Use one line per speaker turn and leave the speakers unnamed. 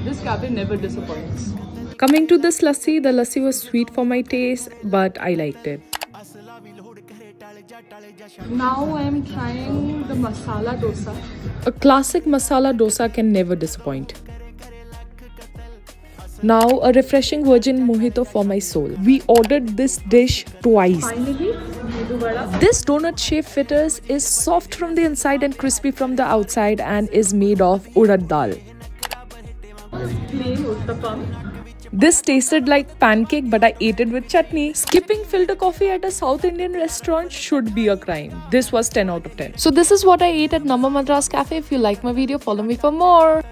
This cafe never disappoints.
Coming to this lassi, the lassi was sweet for my taste, but I liked it.
Now I am trying the masala dosa.
A classic masala dosa can never disappoint. Now a refreshing virgin mojito for my soul. We ordered this dish twice.
Finally, medu vada.
This donut shaped fritters is soft from the inside and crispy from the outside and is made of urad dal.
Plain uttapam.
This tasted like pancake, but I ate it with chutney. Skipping filter coffee at a South Indian restaurant should be a crime. This was 10 out of 10. So this is what I ate at Number Madras Cafe. If you like my video, follow me for more.